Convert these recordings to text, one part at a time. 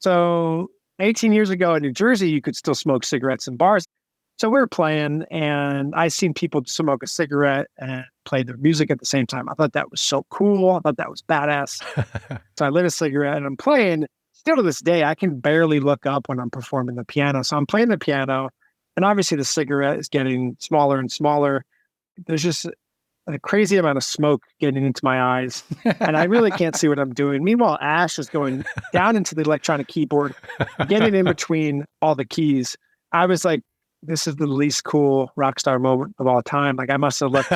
So 18 years ago in New Jersey, you could still smoke cigarettes in bars. So we were playing and I seen people smoke a cigarette and play their music at the same time. I thought that was so cool. I thought that was badass. So I lit a cigarette and I'm playing. Still to this day, I can barely look up when I'm performing the piano. So I'm playing the piano and obviously the cigarette is getting smaller and smaller. There's just a crazy amount of smoke getting into my eyes and I really can't see what I'm doing. Meanwhile, ash is going down into the electronic keyboard, getting in between all the keys. I was like, this is the least cool rock star moment of all time. Like I must have looked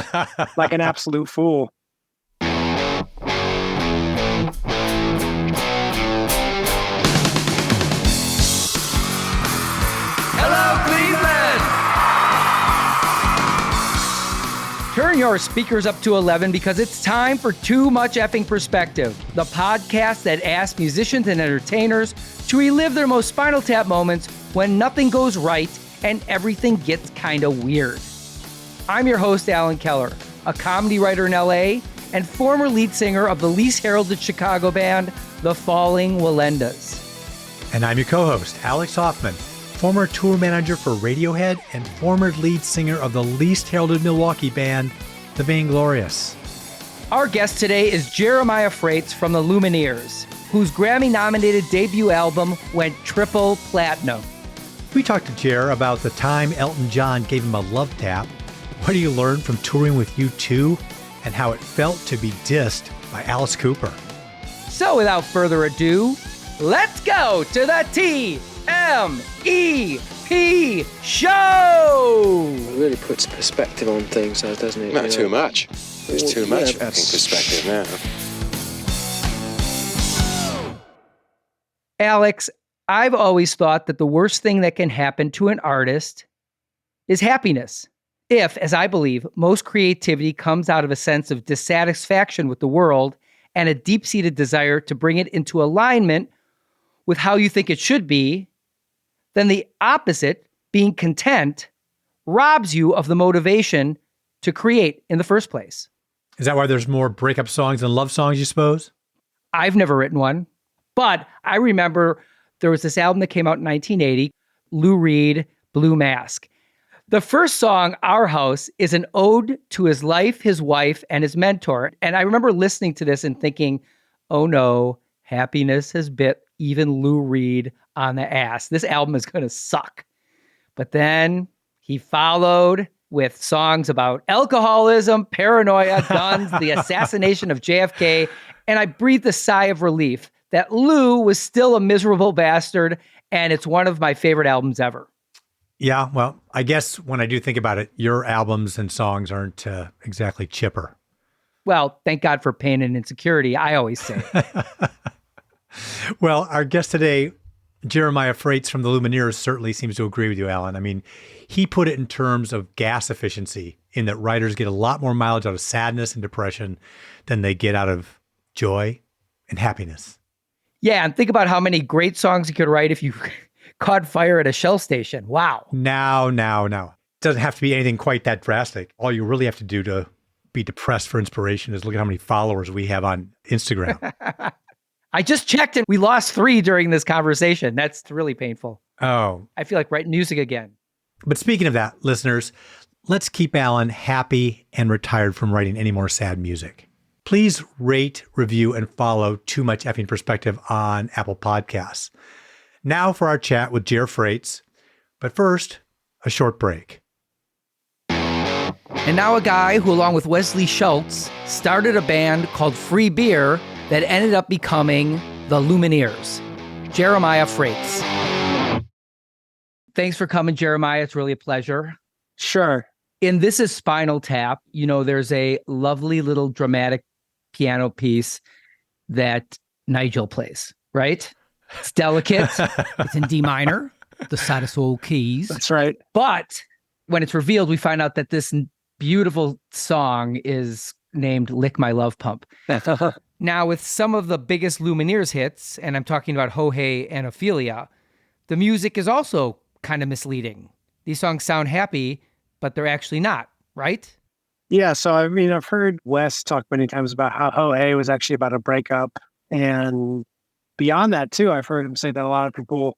like an absolute fool. Hello, Cleveland! Turn your speakers up to 11 because it's time for Too Much Effing Perspective, the podcast that asks musicians and entertainers to relive their most Spinal Tap moments when nothing goes right and everything gets kind of weird. I'm your host, Alan Keller, a comedy writer in LA and former lead singer of the least heralded Chicago band, the Falling Wallendas. And I'm your co-host, Alex Hoffman, former tour manager for Radiohead and former lead singer of the least heralded Milwaukee band, the Vainglorious. Our guest today is Jeremiah Fraites from the Lumineers, whose Grammy-nominated debut album went triple platinum. We talked to Jer about the time Elton John gave him a love tap, what he learned from touring with U2, and how it felt to be dissed by Alice Cooper. So without further ado, let's go to the TMEP show! It really puts perspective on things, doesn't it? Not too much. There's too much effing perspective now. Alex, I've always thought that the worst thing that can happen to an artist is happiness. If, as I believe, most creativity comes out of a sense of dissatisfaction with the world and a deep-seated desire to bring it into alignment with how you think it should be, then the opposite, being content, robs you of the motivation to create in the first place. Is that why there's more breakup songs than love songs, you suppose? I've never written one, but I remember there was this album that came out in 1980, Lou Reed, Blue Mask. The first song, Our House, is an ode to his life, his wife, and his mentor. And I remember listening to this and thinking, oh no, happiness has bit even Lou Reed on the ass. This album is going to suck. But then he followed with songs about alcoholism, paranoia, guns, the assassination of JFK, and I breathed a sigh of relief that Lou was still a miserable bastard, and it's one of my favorite albums ever. Yeah, well, I guess when I do think about it, your albums and songs aren't exactly chipper. Well, thank God for pain and insecurity, I always say. Well, our guest today, Jeremiah Fraites from the Lumineers, certainly seems to agree with you, Alan. I mean, he put it in terms of gas efficiency, in that writers get a lot more mileage out of sadness and depression than they get out of joy and happiness. Yeah, and think about how many great songs you could write if you caught fire at a Shell station. Wow. Now. It doesn't have to be anything quite that drastic. All you really have to do to be depressed for inspiration is look at how many followers we have on Instagram. I just checked and we lost 3 during this conversation. That's really painful. Oh. I feel like writing music again. But speaking of that, listeners, let's keep Alan happy and retired from writing any more sad music. Please rate, review, and follow Too Much Effing Perspective on Apple Podcasts. Now for our chat with Jer Fraites. But first, a short break. And now a guy who, along with Wesley Schultz, started a band called Free Beer that ended up becoming the Lumineers. Jeremiah Fraites. Thanks for coming, Jeremiah. It's really a pleasure. Sure. In This Is Spinal Tap, there's a lovely little dramatic piano piece that Nigel plays, right? It's delicate. It's in D minor, the saddest of all keys. That's right. But when it's revealed, we find out that this beautiful song is named Lick My Love Pump. Now, with some of the biggest Lumineers hits, and I'm talking about Ho Hey and Ophelia, the music is also kind of misleading. These songs sound happy, but they're actually not, right? Yeah, so I've heard Wes talk many times about how Ho Hey was actually about a breakup, and beyond that too, I've heard him say that a lot of people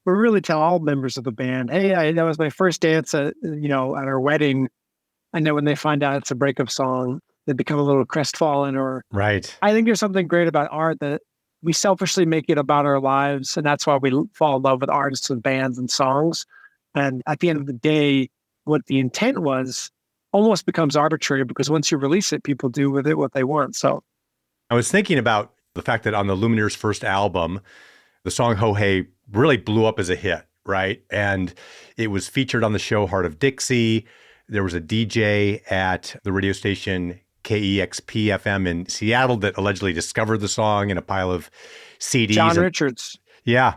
will really tell all members of the band, hey, that was my first dance at our wedding. I know when they find out it's a breakup song, they become a little crestfallen. Or Right. I think there's something great about art that we selfishly make it about our lives. And that's why we fall in love with artists and bands and songs. And at the end of the day, what the intent was almost becomes arbitrary, because once you release it, people do with it what they want. So I was thinking about the fact that on the Lumineers' first album, the song Ho Hey really blew up as a hit, right? And it was featured on the show Heart of Dixie. There was a DJ at the radio station KEXP FM in Seattle that allegedly discovered the song in a pile of CDs. John Richards. Yeah.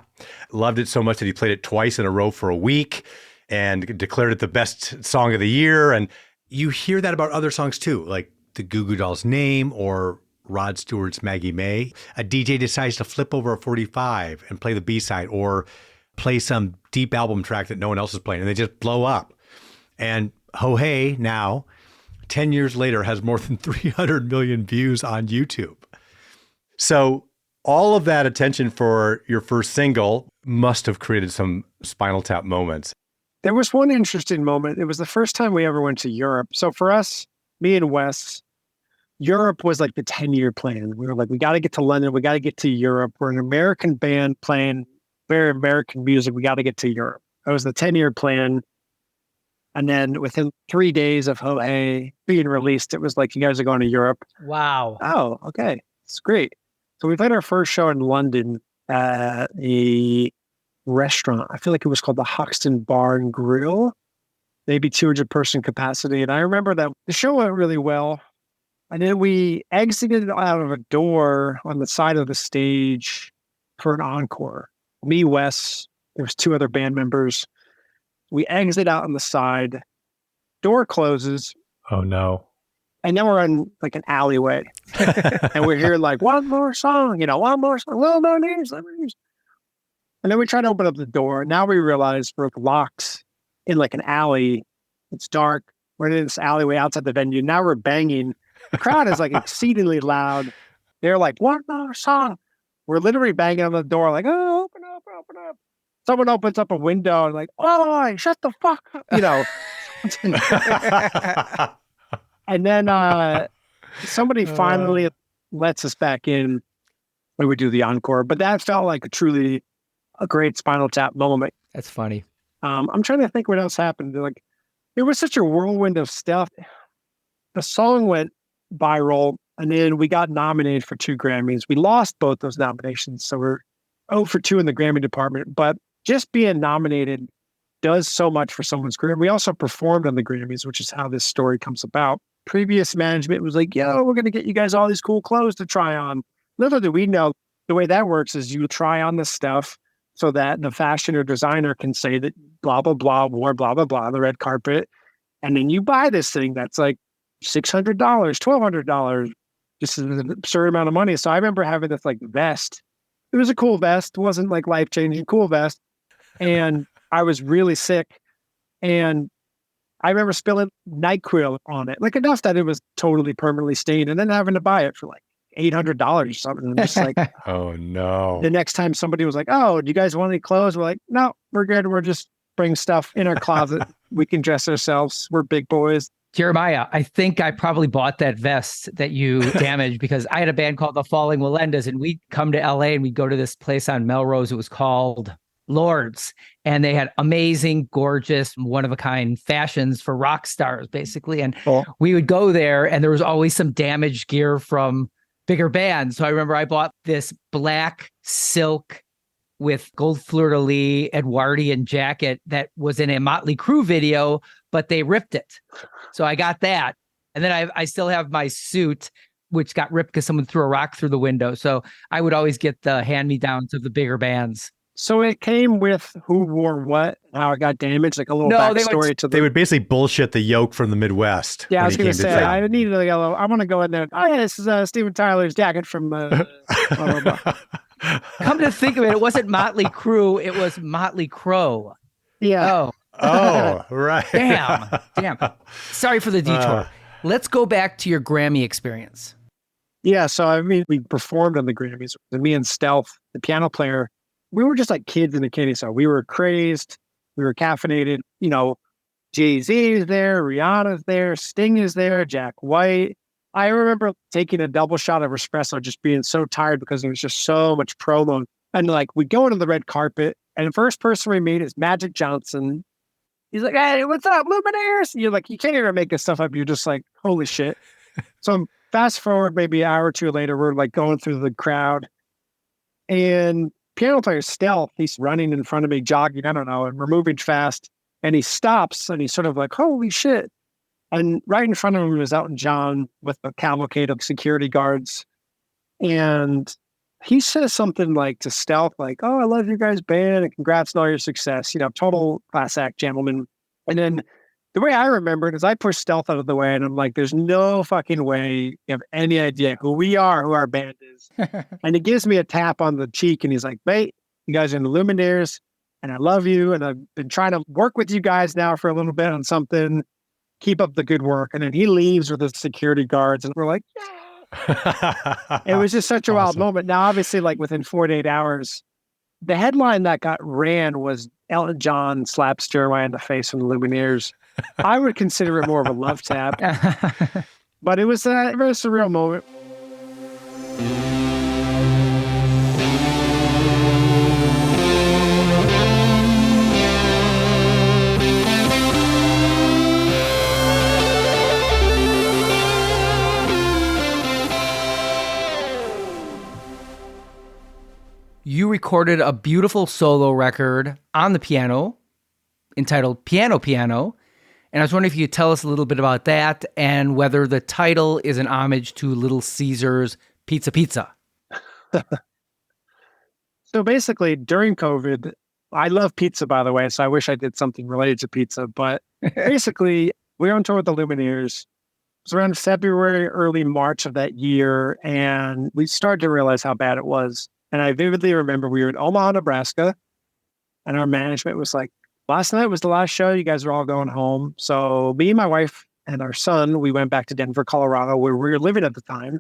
Loved it so much that he played it twice in a row for a week and declared it the best song of the year. And you hear that about other songs too, like the Goo Goo Dolls' Name or Rod Stewart's Maggie May. A DJ decides to flip over a 45 and play the B-side or play some deep album track that no one else is playing, and they just blow up. And Ho Hey now, 10 years later, has more than 300 million views on YouTube. So all of that attention for your first single must have created some Spinal Tap moments. There was one interesting moment. It was the first time we ever went to Europe. So for us, me and Wes, Europe was like the 10-year plan. We were like, we got to get to London. We got to get to Europe. We're an American band playing very American music. We got to get to Europe. That was the 10-year plan. And then within 3 days of Ho Hey being released, it was like, you guys are going to Europe. Wow. Oh, okay. It's great. So we played our first show in London at a restaurant. I feel like it was called the Hoxton Bar and Grill, maybe 200-person capacity. And I remember that the show went really well. And then we exited out of a door on the side of the stage for an encore. Me, Wes, there was 2 other band members. We exit out on the side, door closes. Oh, no. And then we're in like an alleyway. And we're hearing like, one more song, one more song. Well, no names. And then we try to open up the door. Now we realize we're locked in like an alley. It's dark. We're in this alleyway outside the venue. Now we're banging. The crowd is like exceedingly loud. They're like, one more song. We're literally banging on the door like, oh, open up, open up. Someone opens up a window and like, oh, shut the fuck up, And then somebody finally lets us back in when we do the encore. But that felt like truly a great Spinal Tap moment. That's funny. I'm trying to think what else happened. Like, it was such a whirlwind of stuff. The song went viral, and then we got nominated for 2 Grammys. We lost both those nominations, so we're 0 for 2 in the Grammy department. But just being nominated does so much for someone's career. We also performed on the Grammys, which is how this story comes about. Previous management was like, yo, we're going to get you guys all these cool clothes to try on. Little do we know, the way that works is you try on this stuff so that the fashion or designer can say that blah, blah, blah, wore blah, blah, blah, on the red carpet. And then you buy this thing that's like $600, $1,200, just an absurd amount of money. So I remember having this like vest. It was a cool vest. It wasn't like life-changing, cool vest. And I was really sick. And I remember spilling NyQuil on it, like enough that it was totally permanently stained, and then having to buy it for like $800 or something. And I'm just like, oh no. The next time somebody was like, oh, do you guys want any clothes? We're like, no, we're good. We're just bring stuff in our closet. We can dress ourselves. We're big boys. Jeremiah, I think I probably bought that vest that you damaged because I had a band called the Falling Walendas, and we'd come to LA and we'd go to this place on Melrose. It was called Lords, and they had amazing, gorgeous, one-of-a-kind fashions for rock stars, basically. And we would go there, and there was always some damaged gear from bigger bands. So I remember I bought this black silk with gold fleur-de-lis Edwardian jacket that was in a Motley Crue video, but they ripped it. So I got that. And then I still have my suit, which got ripped because someone threw a rock through the window. So I would always get the hand-me-downs of the bigger bands. So it came with who wore what, how it got damaged, like a little backstory to the... They would basically bullshit the yoke from the Midwest. Yeah, I was going to say, I needed a yellow. I want to go in there. Oh, yeah, this is Steven Tyler's jacket from... blah, blah, blah. Come to think of it, it wasn't Motley Crue, it was Motley Crow. Yeah. Oh, right. Damn. Sorry for the detour. Let's go back to your Grammy experience. Yeah, so I mean, we performed on the Grammys. Me and Stealth the piano player, we were just like kids in a candy store. We were crazed. We were caffeinated. You know, Jay-Z is there. Rihanna's there. Sting is there. Jack White. I remember taking a double shot of espresso, just being so tired because there was just so much promo. And like, we go into the red carpet, and the first person we meet is Magic Johnson. He's like, "Hey, what's up, Lumineers?" And you're like, you can't even make this stuff up. You're just like, holy shit. So fast forward maybe an hour or two later, we're like going through the crowd, and piano player Stealth, he's running in front of me, jogging, I don't know, and we're moving fast, and he stops, and he's sort of like, holy shit. And right in front of him was Elton John with a cavalcade of security guards. And he says something like to Stealth, like, "Oh, I love your guys' band and congrats on all your success. You know, total class act, gentlemen." And then the way I remember it is I push Stealth out of the way, and I'm like, there's no fucking way you have any idea who we are, who our band is. And he gives me a tap on the cheek, and he's like, "Mate, you guys are in the Lumineers, and I love you, and I've been trying to work with you guys now for a little bit on something. Keep up the good work." And then he leaves with the security guards, and we're like, yeah. It was just such a wild moment. Now, obviously, like within 48 hours, the headline that got ran was Elton John slaps Jeremiah in the face from the Lumineers. I would consider it more of a love tap, but it was a very surreal moment. You recorded a beautiful solo record on the piano entitled Piano Piano. And I was wondering if you could tell us a little bit about that and whether the title is an homage to Little Caesar's Pizza Pizza. So basically, during COVID, I love pizza, by the way, so I wish I did something related to pizza. But basically, we were on tour with the Lumineers. It was around February, early March of that year, and we started to realize how bad it was. And I vividly remember we were in Omaha, Nebraska, and our management was like, "Last night was the last show. You guys are all going home." So me, my wife, and our son, we went back to Denver, Colorado, where we were living at the time.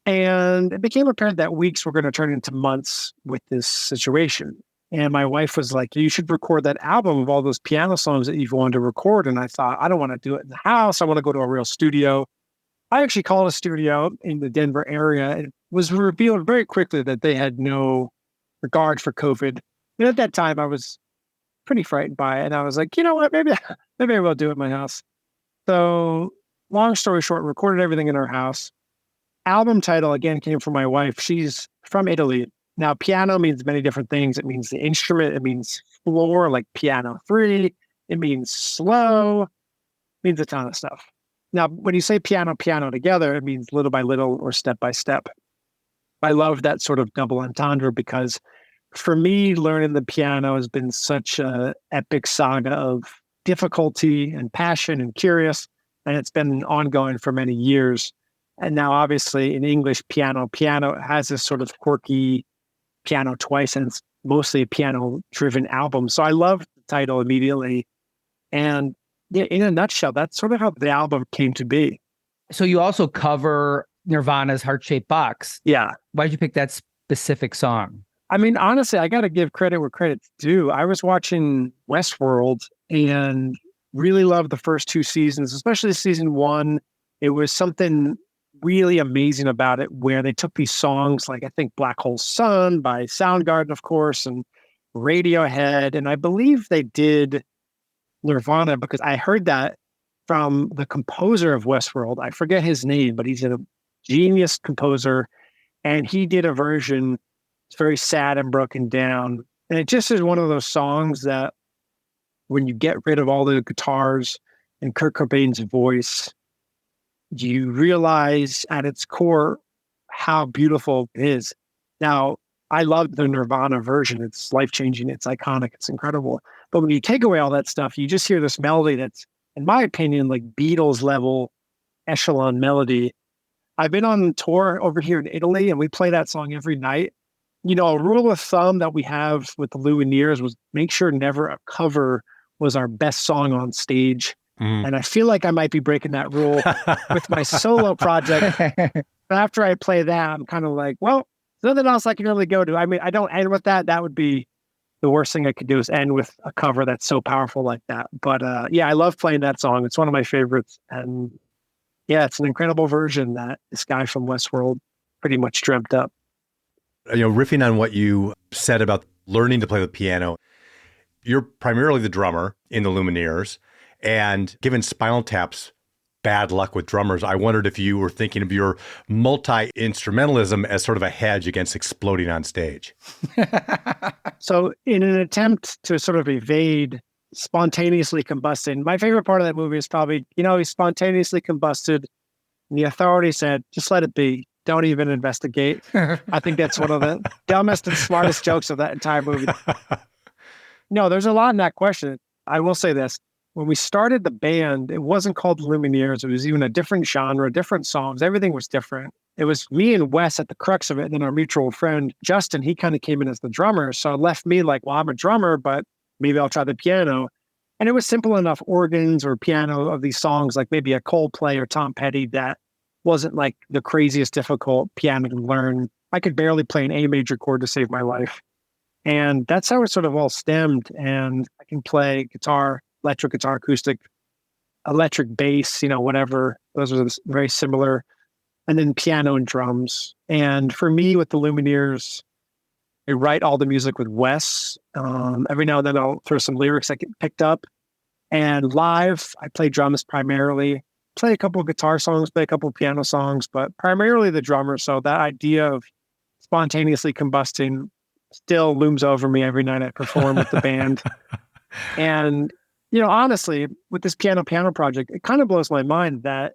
And it became apparent that weeks were going to turn into months with this situation. And my wife was like, "You should record that album of all those piano songs that you've wanted to record." And I thought, I don't want to do it in the house. I want to go to a real studio. I actually called a studio in the Denver area. And it was revealed very quickly that they had no regard for COVID. And at that time, I was pretty frightened by it. And I was like, you know what, maybe I will do it in my house. So long story short, recorded everything in our house. Album title, again, came from my wife. She's from Italy. Now, piano means many different things. It means the instrument. It means floor, like piano 3. It means slow. It means a ton of stuff. Now, when you say piano, piano together, it means little by little or step by step. I love that sort of double entendre because for me, learning the piano has been such an epic saga of difficulty and passion and curious, and it's been ongoing for many years. And now, obviously, in English, piano has this sort of quirky piano twice, and it's mostly a piano-driven album. So I loved the title immediately. And yeah, in a nutshell, that's sort of how the album came to be. So you also cover Nirvana's Heart-Shaped Box. Yeah. Why'd you pick that specific song? I mean, honestly, I got to give credit where credit's due. I was watching Westworld and really loved the first 2 seasons, especially season 1. It was something really amazing about it where they took these songs like, I think, Black Hole Sun by Soundgarden, of course, and Radiohead. And I believe they did Nirvana because I heard that from the composer of Westworld. I forget his name, but he's a genius composer. And he did a version. It's very sad and broken down. And it just is one of those songs that when you get rid of all the guitars and Kurt Cobain's voice, you realize at its core how beautiful it is. Now, I love the Nirvana version. It's life-changing. It's iconic. It's incredible. But when you take away all that stuff, you just hear this melody that's, in my opinion, like Beatles level echelon melody. I've been on tour over here in Italy, and we play that song every night. You know, a rule of thumb that we have with the Lumineers was make sure never a cover was our best song on stage. And I feel like I might be breaking that rule with my solo project. But after I play that, I'm kind of like, well, nothing else I can really go to. I mean, I don't end with that. That would be the worst thing I could do, is end with a cover that's so powerful like that. But yeah, I love playing that song. It's one of my favorites. And yeah, it's an incredible version that this guy from Westworld pretty much dreamt up. Riffing on what you said about learning to play the piano, you're primarily the drummer in the Lumineers. And given Spinal Tap's bad luck with drummers, I wondered if you were thinking of your multi-instrumentalism as sort of a hedge against exploding on stage. So in an attempt to sort of evade spontaneously combusting, my favorite part of that movie is probably, he spontaneously combusted and the authority said, just let it be. Don't even investigate. I think that's one of the dumbest and smartest jokes of that entire movie. No, there's a lot in that question. I will say this. When we started the band, it wasn't called Lumineers. It was even a different genre, different songs. Everything was different. It was me and Wes at the crux of it. And then our mutual friend, Justin, he kind of came in as the drummer. So it left me like, well, I'm a drummer, but maybe I'll try the piano. And it was simple enough organs or piano of these songs, like maybe a Coldplay or Tom Petty, that wasn't like the craziest difficult piano to learn. I could barely play an A major chord to save my life. And that's how it sort of all stemmed. And I can play guitar, electric guitar, acoustic, electric bass, whatever. Those are very similar. And then piano and drums. And for me, with the Lumineers, I write all the music with Wes. Every now and then I'll throw some lyrics I get picked up. And live, I play drums primarily. Play a couple of guitar songs, play a couple of piano songs, but primarily the drummer. So that idea of spontaneously combusting still looms over me every night I perform with the band. And honestly, with this piano project, it kind of blows my mind that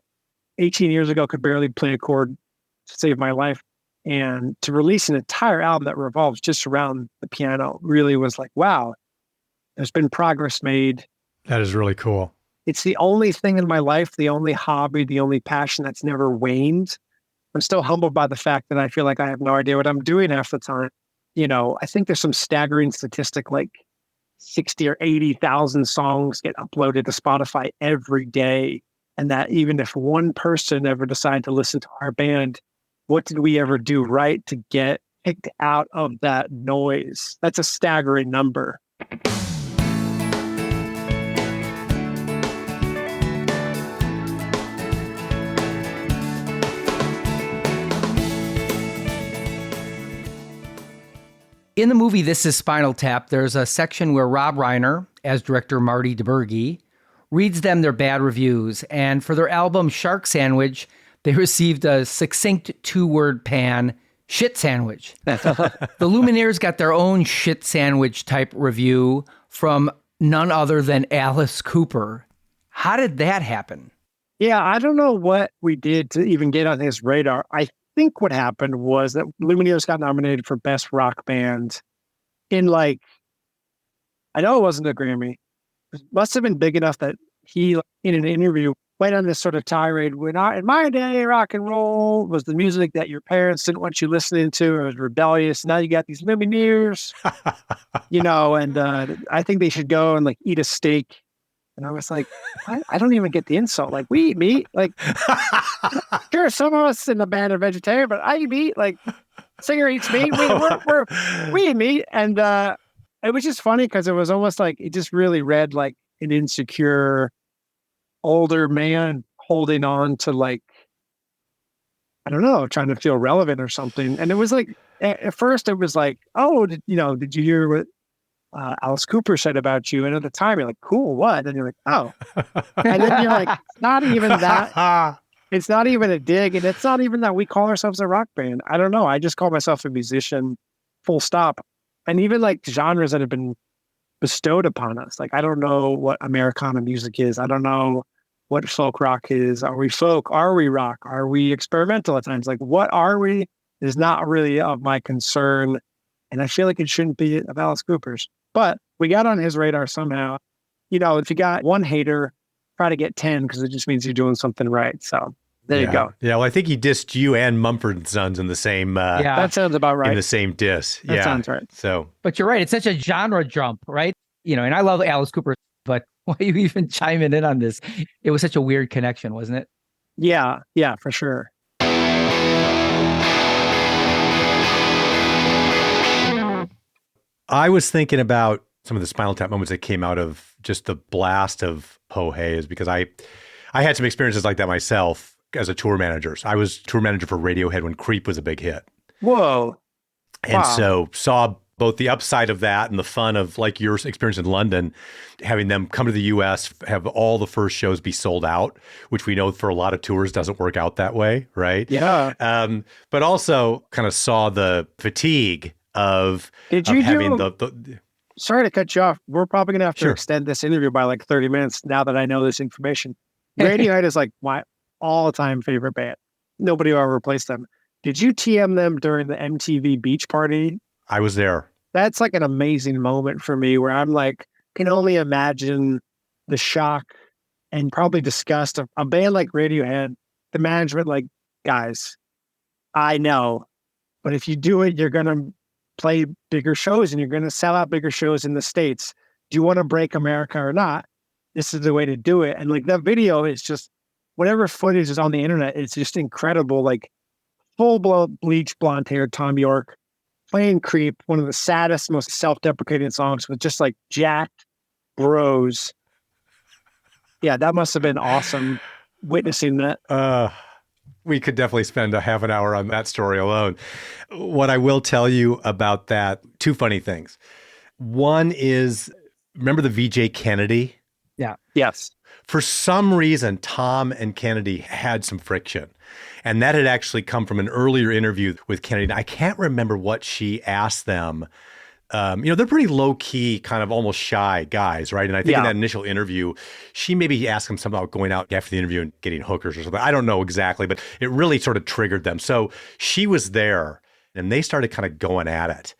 18 years ago could barely play a chord to save my life. And to release an entire album that revolves just around the piano really was like, wow, there's been progress made. That is really cool. It's the only thing in my life, the only hobby, the only passion that's never waned. I'm still humbled by the fact that I feel like I have no idea what I'm doing half the time. I think there's some staggering statistic, like 60 or 80,000 songs get uploaded to Spotify every day. And that even if one person ever decided to listen to our band, what did we ever do right to get picked out of that noise? That's a staggering number. In the movie This Is Spinal Tap, there's a section where Rob Reiner, as director Marty DeBurgi, reads them their bad reviews. And for their album Shark Sandwich, they received a succinct 2-word pan, shit sandwich. The Lumineers got their own shit sandwich type review from none other than Alice Cooper. How did that happen? Yeah, I don't know what we did to even get on his radar. I think what happened was that Lumineers got nominated for Best Rock Band in I know it wasn't a Grammy. It must have been big enough that he, in an interview, went on this sort of tirade. In my day, rock and roll was the music that your parents didn't want you listening to. It was rebellious. Now you got these Lumineers, and I think they should go and eat a steak. And I was like, I don't even get the insult. We eat meat. Sure, some of us in the band are vegetarian, but I eat meat. Singer eats meat. We eat meat. And it was just funny because it was almost it just really read like an insecure older man holding on to I don't know, trying to feel relevant or something. And it was at first it was oh, did you hear what Alice Cooper said about you? And at the time you're like, cool, what? And you're like, oh. And then you're like, it's not even that. It's not even a dig. And it's not even that we call ourselves a rock band. I don't know. I just call myself a musician, full stop. And even genres that have been bestowed upon us. I don't know what Americana music is. I don't know what folk rock is. Are we folk? Are we rock? Are we experimental at times? What are we is not really of my concern. And I feel like it shouldn't be of Alice Cooper's. But we got on his radar somehow. If you got one hater, try to get 10 because it just means you're doing something right. So there you go. Yeah, well, I think he dissed you and Mumford & Sons in the same... that sounds about right. In the same diss. That sounds right. So, but you're right. It's such a genre jump, right? And I love Alice Cooper, but why are you even chiming in on this? It was such a weird connection, wasn't it? Yeah, for sure. I was thinking about some of the Spinal Tap moments that came out of just the blast of Ho Hey, is because I had some experiences like that myself as a tour manager. So I was tour manager for Radiohead when Creep was a big hit. Whoa. And Wow. so saw both the upside of that and the fun of, like your experience in London, having them come to the US, have all the first shows be sold out, which we know for a lot of tours doesn't work out that way, right? Yeah. But also kind of saw the fatigue of, Did of you having do? the Sorry to cut you off. We're probably gonna have to Sure. extend this interview by like 30 minutes now that I know this information. Radiohead is like my all-time favorite band. Nobody will ever replace them. Did you TM them during the MTV Beach Party? I was there. That's like an amazing moment for me where I'm like, can only imagine the shock and probably disgust of a band like Radiohead, the management, like, guys, I know, but if you do it, you're going to play bigger shows and you're going to sell out bigger shows in the States. Do you want to break America or not? This is the way to do it. And like that video is just, whatever footage is on the internet, it's just incredible. Like full blown bleach blonde haired Tom York playing Creep, one of the saddest, most self-deprecating songs with just like jacked bros. Yeah, that must have been awesome witnessing that. We could definitely spend a half an hour on that story alone. What I will tell you about that, two funny things. One is, remember the VJ Kennedy? Yeah. Yes. For some reason, Tom and Kennedy had some friction. And that had actually come from an earlier interview with Kennedy. I can't remember what she asked them. They're pretty low key, kind of almost shy guys, right? And I think in that initial interview, she maybe asked him something about going out after the interview and getting hookers or something. I don't know exactly, but it really sort of triggered them. So she was there and they started kind of going at it.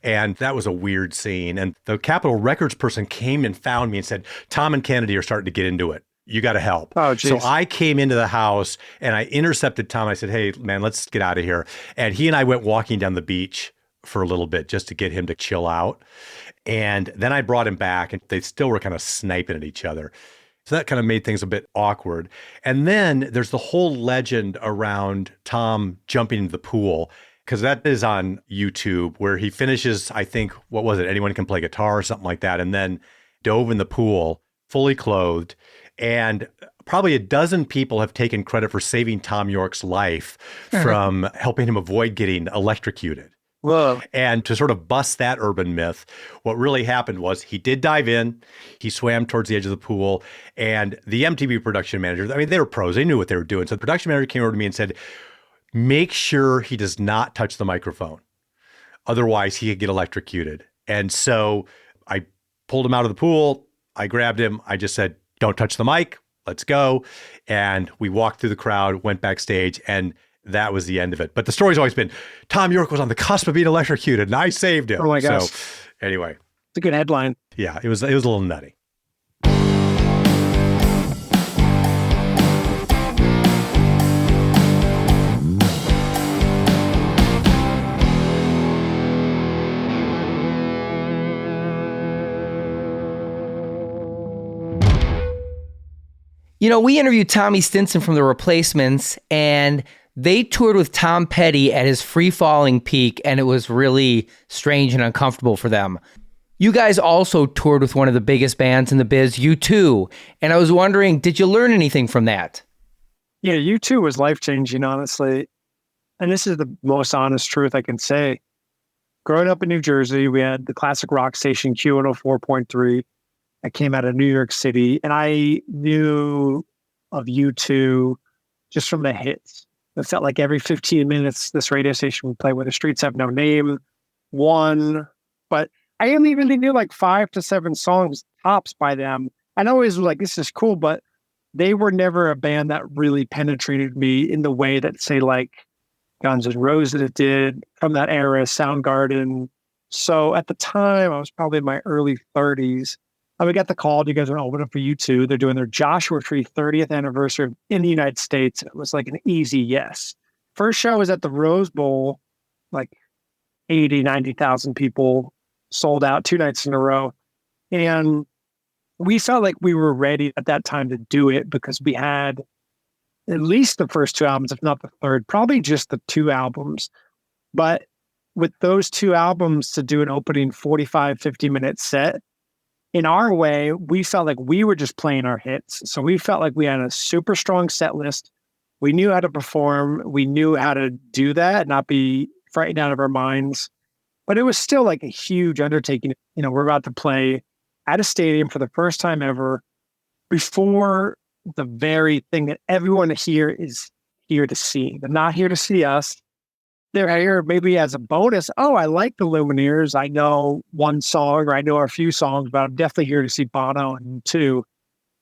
And that was a weird scene. And the Capitol Records person came and found me and said, Tom and Kennedy are starting to get into it. You got to help. Oh, geez. So I came into the house and I intercepted Tom. I said, hey, man, let's get out of here. And he and I went walking down the beach for a little bit just to get him to chill out. And then I brought him back and they still were kind of sniping at each other. So that kind of made things a bit awkward. And then there's the whole legend around Tom jumping into the pool, because that is on YouTube, where he finishes, I think, what was it? Anyone Can Play Guitar or something like that. And then dove in the pool, fully clothed. And probably a dozen people have taken credit for saving Tom York's life from helping him avoid getting electrocuted. Whoa. And to sort of bust that urban myth, what really happened was he did dive in, he swam towards the edge of the pool, and the MTV production manager, I mean, they were pros, they knew what they were doing. So the production manager came over to me and said, make sure he does not touch the microphone. Otherwise, he could get electrocuted. And so I pulled him out of the pool, I grabbed him, I just said, don't touch the mic, let's go. And we walked through the crowd, went backstage, and that was the end of it. But the story's always been, Tom York was on the cusp of being electrocuted, and I saved him. Oh my gosh. So anyway. It's a good headline. Yeah, it was a little nutty. We interviewed Tommy Stinson from The Replacements, and they toured with Tom Petty at his free-falling peak, and it was really strange and uncomfortable for them. You guys also toured with one of the biggest bands in the biz, U2, and I was wondering, did you learn anything from that? Yeah, U2 was life-changing, honestly. And this is the most honest truth I can say. Growing up in New Jersey, we had the classic rock station Q104.3. I came out of New York City, and I knew of U2 just from the hits. It felt like every 15 minutes, this radio station would play Where the Streets Have No Name, one. But I only even knew like 5 to 7 songs tops by them. And I always was like, this is cool, but they were never a band that really penetrated me in the way that, say, like Guns N' Roses did from that era, Soundgarden. So at the time, I was probably in my early 30s. And we got the call, you guys are opening up for U2. They're doing their Joshua Tree 30th anniversary in the United States. It was like an easy yes. First show was at the Rose Bowl, like 80, 90,000 people sold out 2 nights in a row. And we felt like we were ready at that time to do it because we had at least the first 2 albums, if not the third, probably just the 2 albums. But with those two albums to do an opening 45, 50-minute set, in our way, we felt like we were just playing our hits. So we felt like we had a super strong set list. We knew how to perform. We knew how to do that, not be frightened out of our minds. But it was still like a huge undertaking. You know, we're about to play at a stadium for the first time ever before the very thing that everyone here is here to see. They're not here to see us. They're here maybe as a bonus. Oh, I like the Lumineers. I know one song or I know a few songs, but I'm definitely here to see Bono and two.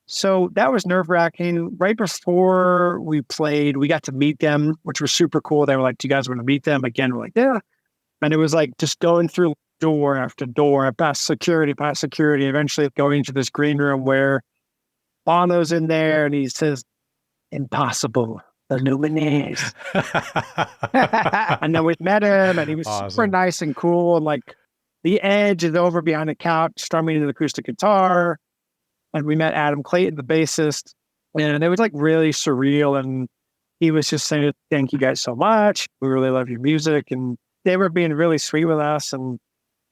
So that was nerve-wracking. Right before we played, we got to meet them, which was super cool. They were like, do you guys want to meet them? Again, we're like, yeah. And it was like just going through door after door, past security, eventually going into this green room where Bono's in there and he says, impossible. The Lumineers. And then we met him and he was super nice and cool. And like the Edge is over behind the couch strumming an acoustic guitar. And we met Adam Clayton, the bassist. And it was like really surreal. And he was just saying, thank you guys so much. We really love your music. And they were being really sweet with us. And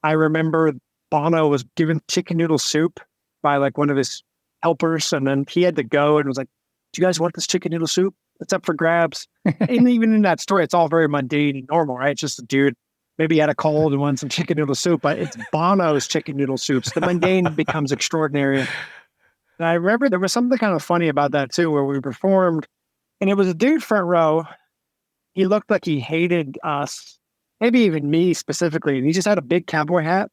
I remember Bono was given chicken noodle soup by like one of his helpers. And then he had to go and was like, do you guys want this chicken noodle soup? It's up for grabs. And even in that story, it's all very mundane and normal, right? It's just a dude, maybe he had a cold and wanted some chicken noodle soup, but it's Bono's chicken noodle soups. The mundane becomes extraordinary. And I remember there was something kind of funny about that too, where we performed and it was a dude front row. He looked like he hated us, maybe even me specifically. And he just had a big cowboy hat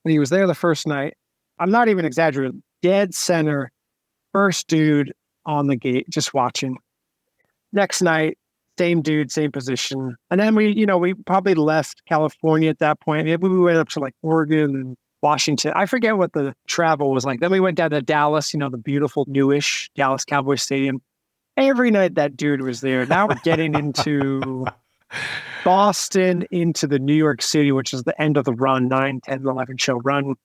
and he was there the first night. I'm not even exaggerating. Dead center, first dude on the gate, just watching. Next night, same dude, same position. And then we probably left California at that point. Maybe we went up to like Oregon and Washington. I forget what the travel was like. Then we went down to Dallas, the beautiful newish Dallas Cowboys Stadium. Every night that dude was there. Now we're getting into Boston, into the New York City, which is the end of the run, 9, 10, 11 show run.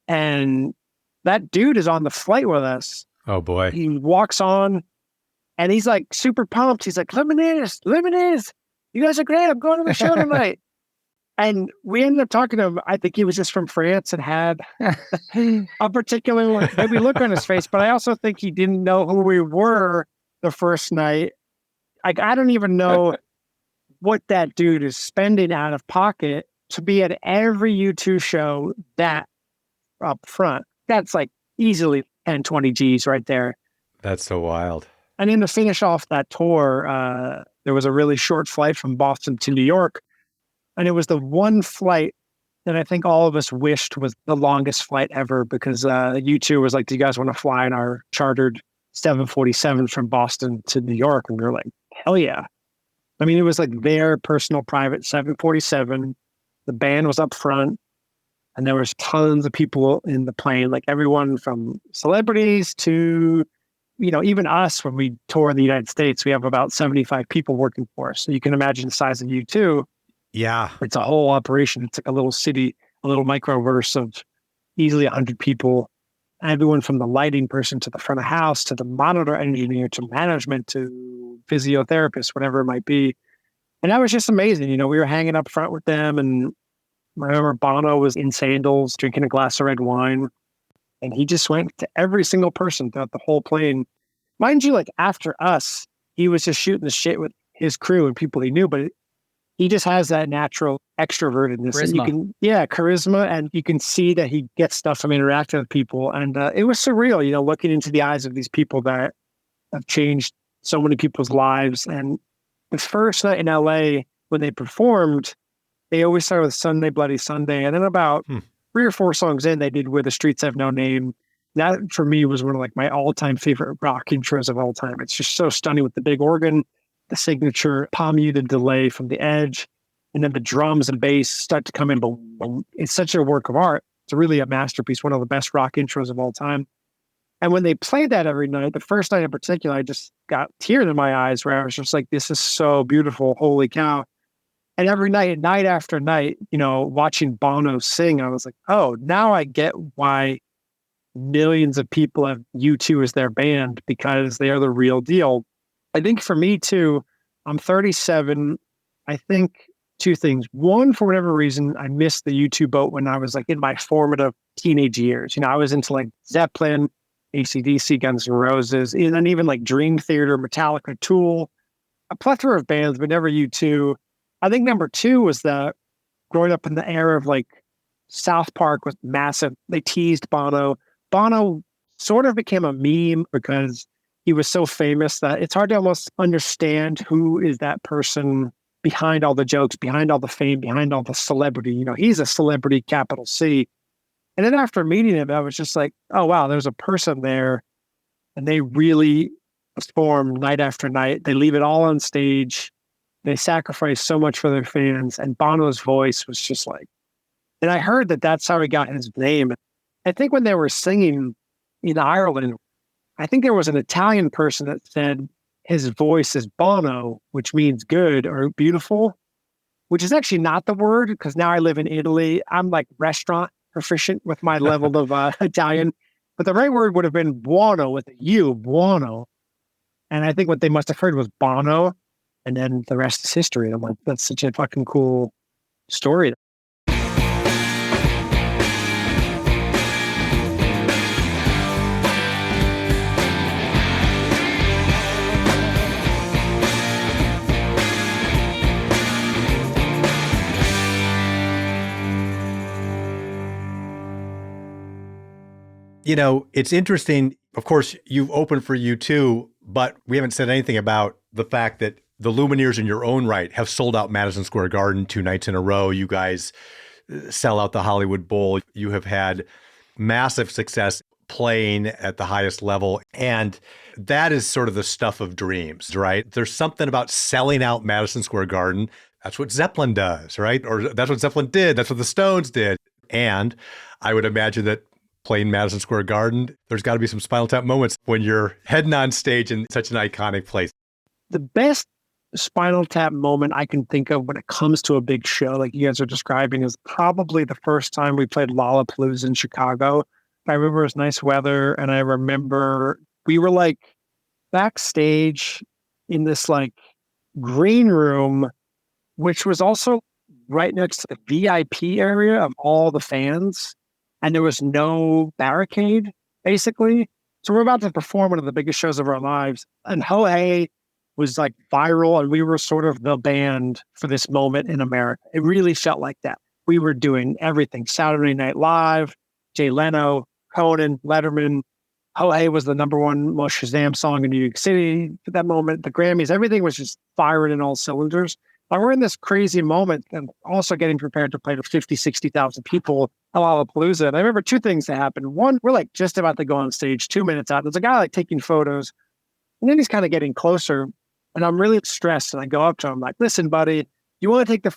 And that dude is on the flight with us. Oh boy. He walks on. And he's like super pumped. He's like, Lumineers, you guys are great. I'm going to the show tonight. And we ended up talking to him. I think he was just from France and had a particular maybe look on his face. But I also think he didn't know who we were the first night. Like, I don't even know what that dude is spending out of pocket to be at every U2 show that up front. That's like easily 10, 20 G's right there. That's so wild. And then to finish off that tour, there was a really short flight from Boston to New York. And it was the one flight that I think all of us wished was the longest flight ever because U2 was like, do you guys want to fly in our chartered 747 from Boston to New York? And we were like, hell yeah. I mean, it was like their personal private 747. The band was up front. And there was tons of people in the plane, like everyone from celebrities to... even us, when we tour in the United States, we have about 75 people working for us. So you can imagine the size of U2. Yeah. It's a whole operation. It's like a little city, a little microverse of easily 100 people. Everyone from the lighting person to the front of house, to the monitor engineer, to management, to physiotherapist, whatever it might be. And that was just amazing. We were hanging up front with them. And I remember Bono was in sandals, drinking a glass of red wine. And he just went to every single person throughout the whole plane. Mind you, like after us, he was just shooting the shit with his crew and people he knew, but he just has that natural extrovertedness. Charisma. And charisma. And you can see that he gets stuff from interacting with people. And it was surreal, looking into the eyes of these people that have changed so many people's lives. And the first night in LA, when they performed, they always started with Sunday, Bloody Sunday. And then about 3 or 4 songs in, they did Where the Streets Have No Name. That, for me, was one of like my all-time favorite rock intros of all time. It's just so stunning with the big organ, the signature palm-muted delay from the Edge, and then the drums and bass start to come in. Boom, boom. It's such a work of art. It's really a masterpiece, one of the best rock intros of all time. And when they played that every night, the first night in particular, I just got tears in my eyes where I was just like, this is so beautiful. Holy cow. And every night, night after night, watching Bono sing, I was like, oh, now I get why millions of people have U2 as their band, because they are the real deal. I think for me too, I'm 37. I think two things. One, for whatever reason, I missed the U2 boat when I was like in my formative teenage years. I was into like Zeppelin, AC/DC, Guns N' Roses, and then even like Dream Theater, Metallica, Tool, a plethora of bands, but never U2. I think number two was that growing up in the era of like South Park was massive. They teased Bono. Bono sort of became a meme because he was so famous that it's hard to almost understand who is that person behind all the jokes, behind all the fame, behind all the celebrity. He's a celebrity, capital C. And then after meeting him, I was just like, oh, wow, there's a person there. And they really perform night after night. They leave it all on stage. They sacrifice so much for their fans. And Bono's voice was just like, and I heard that that's how he got his name. I think when they were singing in Ireland, I think there was an Italian person that said his voice is Bono, which means good or beautiful, which is actually not the word because now I live in Italy. I'm like restaurant proficient with my level of Italian, but the right word would have been buono with a U, buono. And I think what they must have heard was Bono, and then the rest is history. And I'm like, that's such a fucking cool story. It's interesting. Of course, you've opened for U2, but we haven't said anything about the fact that the Lumineers in your own right have sold out Madison Square Garden 2 nights in a row. You guys sell out the Hollywood Bowl. You have had massive success playing at the highest level. And that is sort of the stuff of dreams, right? There's something about selling out Madison Square Garden. That's what Zeppelin does, right? Or that's what Zeppelin did. That's what the Stones did. And I would imagine that playing Madison Square Garden, there's got to be some Spinal Tap moments when you're heading on stage in such an iconic place. The best Spinal Tap moment I can think of when it comes to a big show like you guys are describing is probably the first time we played Lollapalooza in Chicago. I remember it was nice weather, and I remember we were like backstage in this like green room, which was also right next to the VIP area of all the fans. And there was no barricade, basically. So we're about to perform one of the biggest shows of our lives. And Ho Hey was like viral, and we were sort of the band for this moment in America. It really felt like that. We were doing everything. Saturday Night Live, Jay Leno, Conan, Letterman. Ho Hey was the number one most Shazam song in New York City at that moment. The Grammys, everything was just firing in all cylinders. And we're in this crazy moment and also getting prepared to play to 50, 60,000 people at Lollapalooza. And I remember two things that happened. One, we're like just about to go on stage, 2 minutes out. There's a guy like taking photos, and then he's kind of getting closer. And I'm really stressed. And I go up to him like, listen, buddy, you want to take the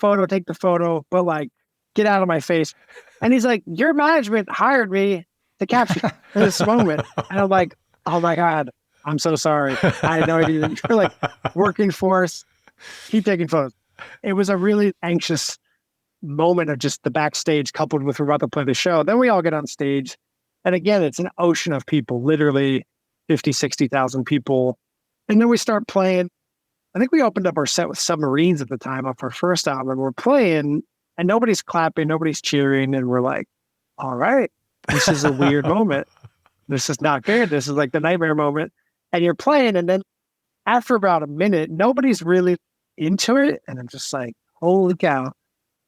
photo, but like, get out of my face. And he's like, your management hired me to capture this moment. And I'm like, oh my God, I'm so sorry. I had no idea that you're like working for us. Keep taking photos. It was a really anxious moment of just the backstage coupled with we're about to play the show. Then we all get on stage. And again, it's an ocean of people, literally 50, 60,000 people. And then we start playing. I think we opened up our set with Submarines at the time off our first album. We're playing and nobody's clapping, nobody's cheering. And we're like, all right, this is a weird moment. This is not good. This is like the nightmare moment. And you're playing. And then after about a minute, nobody's really into it. And I'm just like, holy cow.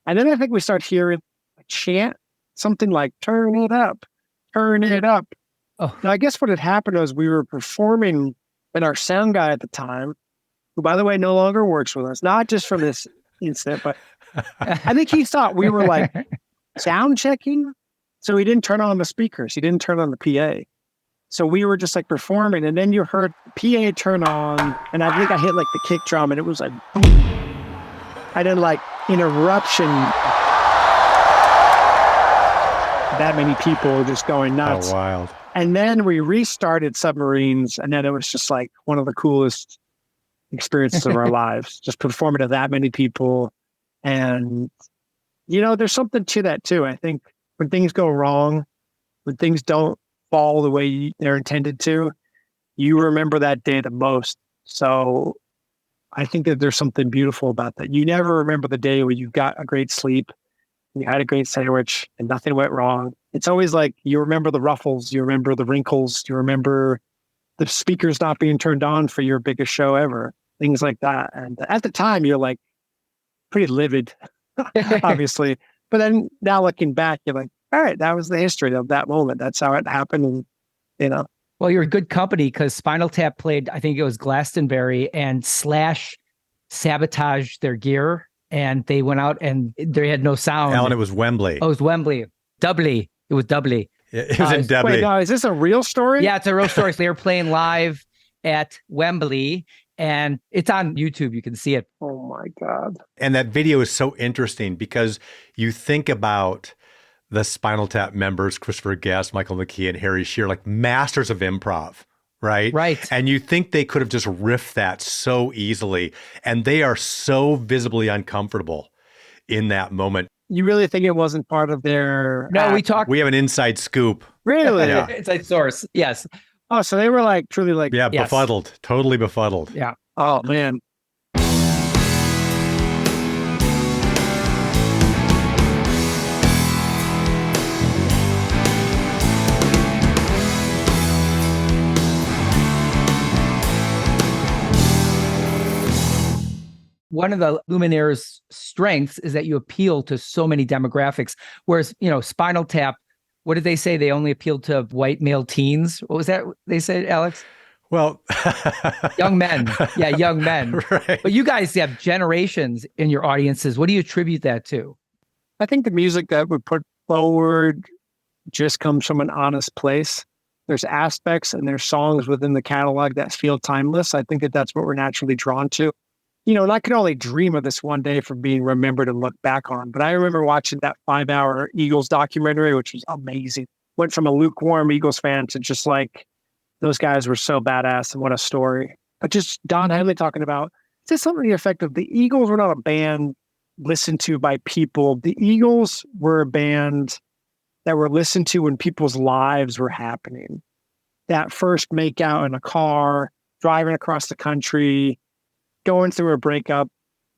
And then I think we start hearing a chant, something like, turn it up, turn it up. Oh. Now, I guess what had happened was we were performing, and our sound guy at the time, who, by the way, no longer works with us, not just from this incident, but I think he thought we were like sound checking. So he didn't turn on the speakers. He didn't turn on the PA. So we were just like performing, and then you heard PA turn on, and I think I hit like the kick drum, and it was like boom. And then like an eruption. That many people just going nuts. Oh, wild. And then we restarted Submarines, and then it was just like one of the coolest experiences of our lives, just performing to that many people. And, there's something to that too. I think when things go wrong, when things don't fall the way they're intended to, you remember that day the most. So I think that there's something beautiful about that. You never remember the day when you got a great sleep, you had a great sandwich, and nothing went wrong. It's always like you remember the ruffles, you remember the wrinkles, you remember the speakers not being turned on for your biggest show ever, things like that. And at the time, you're like pretty livid, obviously. But then now looking back, you're like, all right, that was the history of that moment. That's how it happened. And, you know. Well, you're good company because Spinal Tap played, I think it was Glastonbury, and Slash sabotaged their gear. And they went out and they had no sound. Alan, it was Wembley. Oh, it was Wembley. Doubly. It was doubly. It was in Dublin. Wait, no, is this a real story? Yeah, it's a real story. So they were playing live at Wembley, and it's on YouTube. You can see it. Oh my God. And that video is so interesting because you think about the Spinal Tap members, Christopher Guest, Michael McKee, and Harry Shearer, like masters of improv, right? Right. And you think they could have just riffed that so easily. And they are so visibly uncomfortable in that moment. You really think it wasn't part of their... No, we talked. We have an inside scoop. Really? Yeah. Inside source. Yes. Oh, so they were like truly like... Yeah, Yes. befuddled, totally befuddled. Yeah. Oh, man. One of the Lumineers' strengths is that you appeal to so many demographics. Whereas, Spinal Tap, what did they say? They only appealed to white male teens. What was that they said, Alex? Well, young men. Yeah, young men. Right. But you guys have generations in your audiences. What do you attribute that to? I think the music that we put forward just comes from an honest place. There's aspects and there's songs within the catalog that feel timeless. I think that that's what we're naturally drawn to. And I could only dream of this one day from being remembered and looked back on. But I remember watching that 5-hour Eagles documentary, which was amazing. Went from a lukewarm Eagles fan to just like, those guys were so badass and what a story. But just Don Henley talking about, just something to the effect of the Eagles were not a band listened to by people. The Eagles were a band that were listened to when people's lives were happening. That first make out in a car, driving across the country, going through a breakup,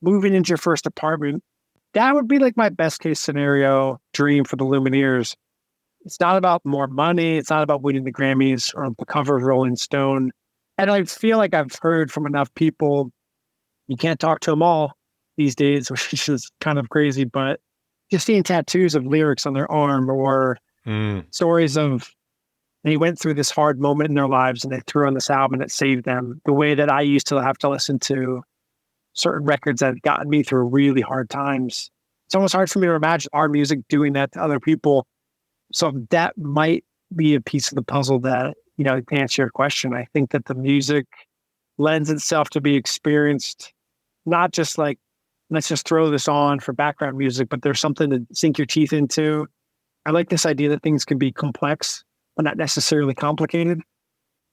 moving into your first apartment. That would be like my best case scenario dream for the Lumineers. It's not about more money. It's not about winning the Grammys or the cover of Rolling Stone. And I feel like I've heard from enough people, you can't talk to them all these days, which is kind of crazy, but just seeing tattoos of lyrics on their arm or stories of they went through this hard moment in their lives and they threw on this album and it saved them. The way that I used to have to listen to certain records that had gotten me through really hard times. It's almost hard for me to imagine our music doing that to other people. So that might be a piece of the puzzle that, to answer your question. I think that the music lends itself to be experienced, not just like, let's just throw this on for background music, but there's something to sink your teeth into. I like this idea that things can be complex, but not necessarily complicated.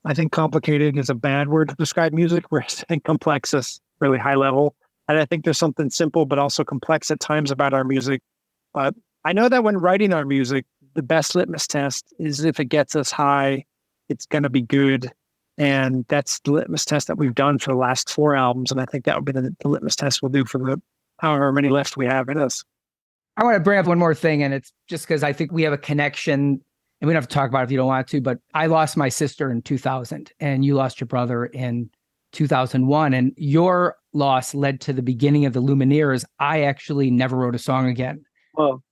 I think complicated is a bad word to describe music, whereas I think complex is really high level. And I think there's something simple, but also complex at times about our music. But I know that when writing our music, the best litmus test is if it gets us high, it's going to be good. And that's the litmus test that we've done for the last 4 albums. And I think that would be the litmus test we'll do for the however many left we have in us. I want to bring up one more thing, and it's just because I think we have a connection, and we don't have to talk about it if you don't want to, but I lost my sister in 2000, and you lost your brother in 2001, and your loss led to the beginning of the Lumineers. I actually never wrote a song again. Well,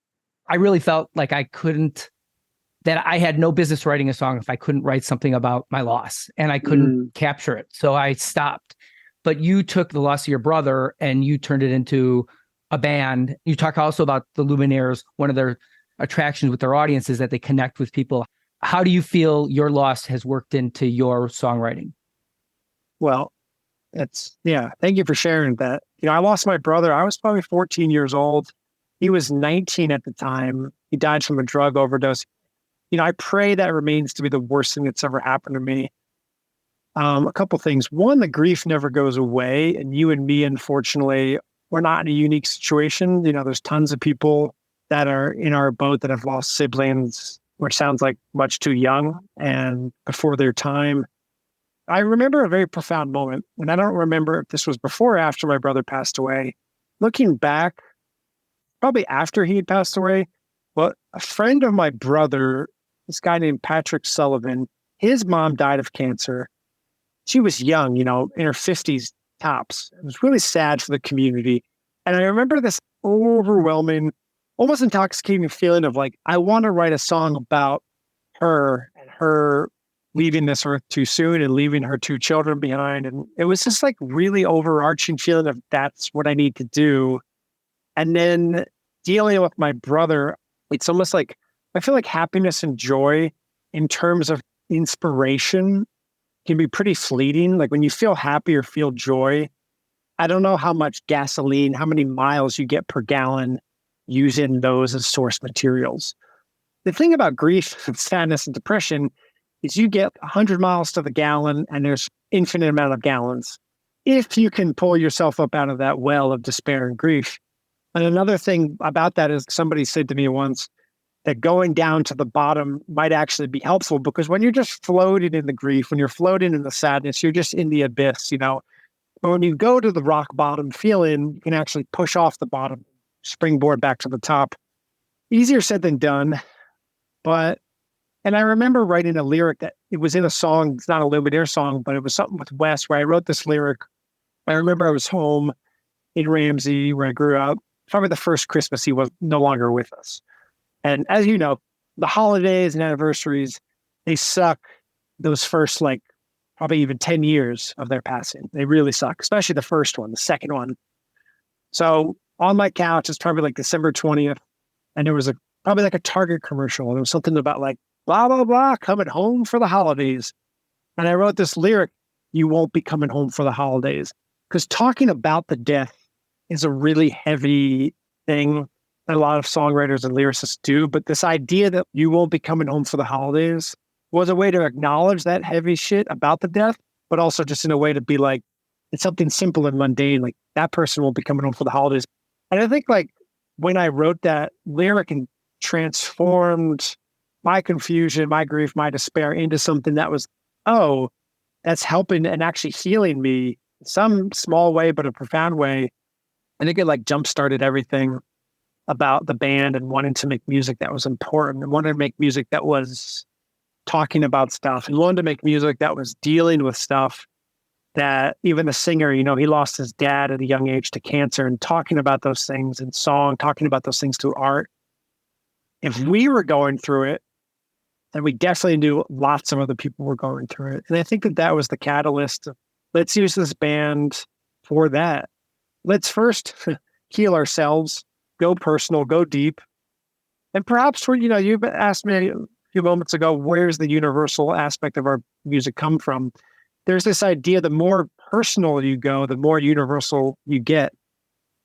I really felt like that I had no business writing a song if I couldn't write something about my loss, and I couldn't capture it. So I stopped. But you took the loss of your brother and you turned it into a band. You talk also about the Lumineers. One of their attractions with their audience is that they connect with people. How do you feel your loss has worked into your songwriting? Well, thank you for sharing that. I lost my brother. I was probably 14 years old. He was 19 at the time. He died from a drug overdose. I pray that remains to be the worst thing that's ever happened to me. A couple things. One, the grief never goes away. And you and me, unfortunately, we're not in a unique situation. There's tons of people that are in our boat that have lost siblings, which sounds like much too young and before their time. I remember a very profound moment, and I don't remember if this was before or after my brother passed away. Looking back, probably after he had passed away, well, a friend of my brother, this guy named Patrick Sullivan, his mom died of cancer. She was young, in her 50s tops. It was really sad for the community. And I remember this overwhelming, almost intoxicating feeling of like, I want to write a song about her and her leaving this earth too soon and leaving her two children behind. And it was just like really overarching feeling of that's what I need to do. And then dealing with my brother, it's almost like, I feel like happiness and joy in terms of inspiration can be pretty fleeting. Like when you feel happy or feel joy, I don't know how much gasoline, how many miles you get per gallon using those as source materials. The thing about grief, sadness, and depression is you get 100 miles to the gallon and there's infinite amount of gallons. If you can pull yourself up out of that well of despair and grief. And another thing about that is somebody said to me once that going down to the bottom might actually be helpful because when you're just floating in the grief, when you're floating in the sadness, you're just in the abyss, But when you go to the rock bottom feeling, you can actually push off the bottom, springboard back to the top. Easier said than done. And I remember writing a lyric that it was in a song, it's not a Lumineers song, but it was something with Wes where I wrote this lyric. I remember I was home in Ramsey where I grew up. Probably the first Christmas he was no longer with us. And as you know, the holidays and anniversaries, they suck those first, probably even 10 years of their passing. They really suck, especially the first one, the second one. So on my couch, it's probably like December 20th. And there was probably like a Target commercial. There was something about like, blah, blah, blah, coming home for the holidays. And I wrote this lyric, you won't be coming home for the holidays. Because talking about the death is a really heavy thing that a lot of songwriters and lyricists do. But this idea that you won't be coming home for the holidays was a way to acknowledge that heavy shit about the death, but also just in a way to be like, it's something simple and mundane, like that person won't be coming home for the holidays. And I think like when I wrote that lyric and transformed my confusion, my grief, my despair into something that was, oh, that's helping and actually healing me in some small way, but a profound way. I think it like jump-started everything about the band and wanting to make music that was important and wanting to make music that was talking about stuff and wanted to make music that was dealing with stuff that even the singer, he lost his dad at a young age to cancer and talking about those things in song, talking about those things through art. If we were going through it, then we definitely knew lots of other people were going through it. And I think that was the catalyst. Let's use this band for that. Let's first heal ourselves, go personal, go deep. And perhaps you've asked me a few moments ago, where's the universal aspect of our music come from? There's this idea, the more personal you go, the more universal you get.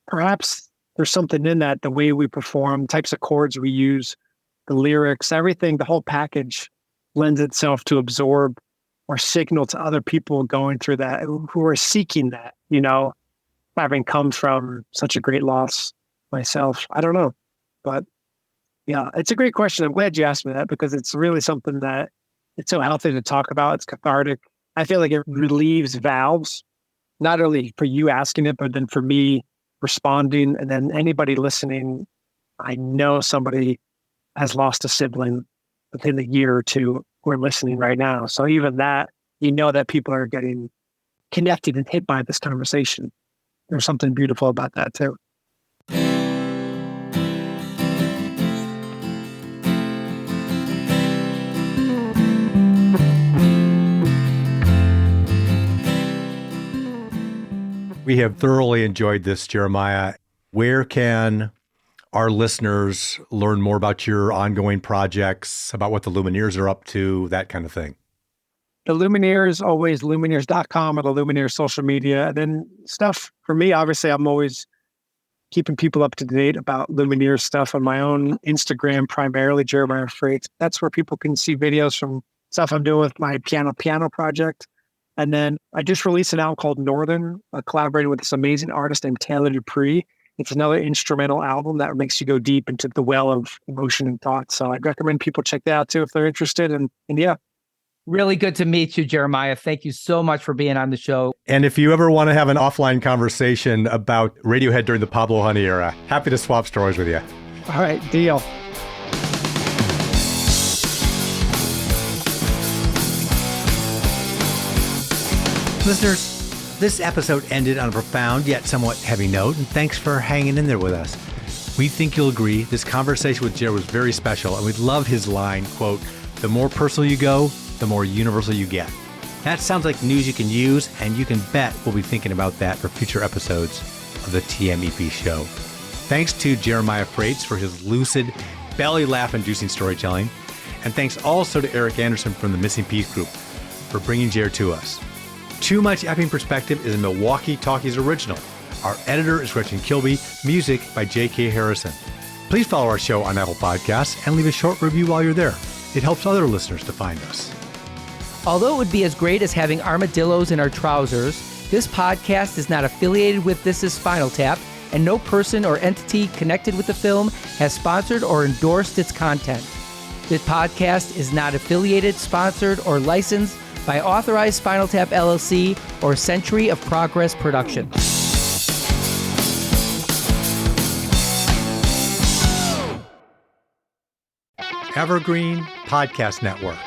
Perhaps there's something in that, the way we perform, types of chords we use, the lyrics, everything, the whole package lends itself to absorb or signal to other people going through that, who are seeking that, having come from such a great loss myself. I don't know. But yeah, it's a great question. I'm glad you asked me that because it's really something that it's so healthy to talk about. It's cathartic. I feel like it relieves valves, not only for you asking it, but then for me responding. And then anybody listening, I know somebody has lost a sibling within a year or two who are listening right now. So even that, that people are getting connected and hit by this conversation. There's something beautiful about that too. We have thoroughly enjoyed this, Jeremiah. Where can our listeners learn more about your ongoing projects, about what the Lumineers are up to, that kind of thing? The Lumineers, always Lumineers.com or the Lumineers social media. And then stuff for me, obviously, I'm always keeping people up to date about Lumineers stuff on my own Instagram, primarily Jeremiah Fraites. That's where people can see videos from stuff I'm doing with my piano project. And then I just released an album called Northern, collaborating with this amazing artist named Taylor Dupree. It's another instrumental album that makes you go deep into the well of emotion and thought. So I'd recommend people check that out too if they're interested. And yeah, Really good to meet you, Jeremiah. Thank you so much for being on the show. And if you ever want to have an offline conversation about Radiohead during the Pablo Honey era, happy to swap stories with you. All right, deal. Listeners, this episode ended on a profound yet somewhat heavy note, and thanks for hanging in there with us. We think you'll agree this conversation with Jared was very special, and we love his line, quote, "The more personal you go, the more universal you get." That sounds like news you can use, and you can bet we'll be thinking about that for future episodes of the TMEP show. Thanks to Jeremiah Fraites for his lucid, belly laugh-inducing storytelling, and thanks also to Eric Anderson from the Missing Piece Group for bringing Jared to us. Too Much Effing Perspective is a Milwaukee Talkies original. Our editor is Gretchen Kilby, music by J.K. Harrison. Please follow our show on Apple Podcasts and leave a short review while you're there. It helps other listeners to find us. Although it would be as great as having armadillos in our trousers, this podcast is not affiliated with This Is Spinal Tap, and no person or entity connected with the film has sponsored or endorsed its content. This podcast is not affiliated, sponsored, or licensed by Authorized Spinal Tap LLC or Century of Progress Productions. Evergreen Podcast Network.